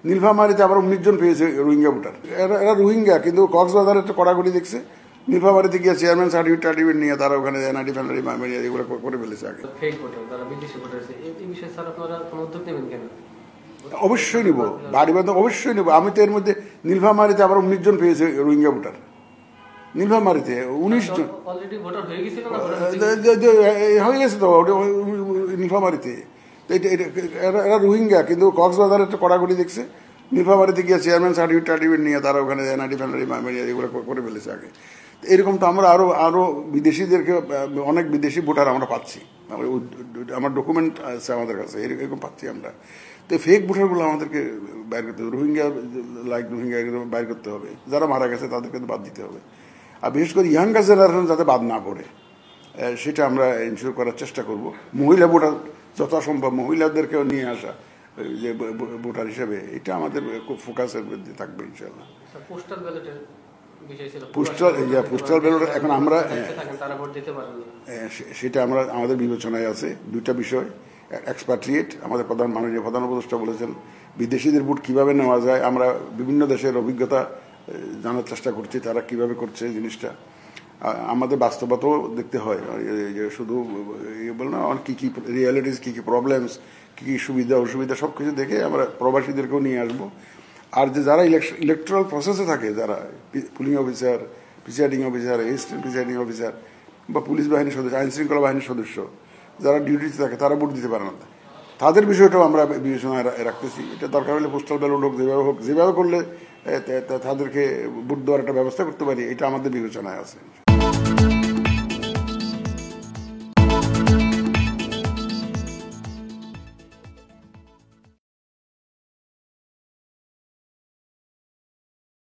নীলফামারীতে আবার 19 জন পেয়েছে রোহিঙ্গা ভোটার। এরা রোহিঙ্গা, কিন্তু কক্সবাজারে একটা কড়াকড়ি দেখছে। নীলফামারীতে গিয়ে চেয়ারম্যান সার্টিফিকেট নিয়ে তারা ওখানে এনআইডি ফ্যানারি মারিয়ে এগুলো করে ফেলেছে আগে। অবশ্যই নিব, বাড়ি বাঁধা অবশ্যই নিব। আমি তো এর মধ্যে নীলফামারীতে আবার 19 জন পেয়েছে রোহিঙ্গা ভোটার। নীলফামারীতে 19 জন হয়ে গেছে তো নীলফামারীতে। এরা রোহিঙ্গা, কিন্তু কক্সবাজারে একটা কড়াকড়ি দেখছে। নীলফামারীতে গিয়ে চেয়ারম্যান সার্টিফিকেট নিয়ে তারা ওখানে এনআইডি ফ্যানারি মারিয়ে এগুলো করে ফেলেছে আগে। এরকম তো আমরা আরো বিদেশিদেরকে, অনেক বিদেশি ভোটার আমরা পাচ্ছি। আমার ডকুমেন্ট আছে আমাদের কাছে, এরকম পাচ্ছি আমরা। তো ফেক ভোটারগুলো আমাদেরকে বাইর করতে হবে। রোহিঙ্গা এগুলো বাইর করতে হবে। যারা মারা গেছে তাদেরকে তো বাদ দিতে হবে। আর বিশেষ করে ইয়াঙ্গার জেনারেশন যাতে বাদ না পড়ে, সেটা আমরা এনশিওর করার চেষ্টা করব। মহিলা ভোটার যথাসম্ভব মহিলাদেরকেও নিয়ে আসা যে ভোটার হিসেবে, এটা আমাদের খুব ফোকাসের মধ্যে থাকবে ইনশাল্লাহ। পোস্টাল ব্যালট এখন আমরা সেটা আমাদের বিবেচনায় আছে। দুইটা বিষয়, এক্সপাট্রিয়েট, আমাদের মাননীয় প্রধান উপদেষ্টা বলেছেন বিদেশিদের ভোট কিভাবে নেওয়া যায়। আমরা বিভিন্ন দেশের অভিজ্ঞতা জানার চেষ্টা করছি, তারা কিভাবে করছে জিনিসটা। আমাদের বাস্তবতাও দেখতে হয়, যে শুধু বল না, কি কি রিয়ালিটিস, কি কি প্রবলেমস, কি কি সুবিধা অসুবিধা, সব কিছু দেখে আমরা প্রবাসীদেরকেও নিয়ে আসবো। আর যে যারা ইলেকট্রাল প্রসেসে থাকে, যারা pulling officer, presiding officer, assistant presiding officer বা পুলিশ বাহিনীর সদস্য, আইন শৃঙ্খলা বাহিনীর সদস্য যারা ডিউটিতে থাকে, তারা ভোট দিতে পারে না, তাদের বিষয়টাও আমরা বিবেচনায় রাখতেছি। এটা দরকার হলে পোস্টাল ব্যালট হোক, যেভাবে করলে তাদেরকে ভোট দেওয়ার একটা ব্যবস্থা করতে পারি, এটা আমাদের বিবেচনায় আছে।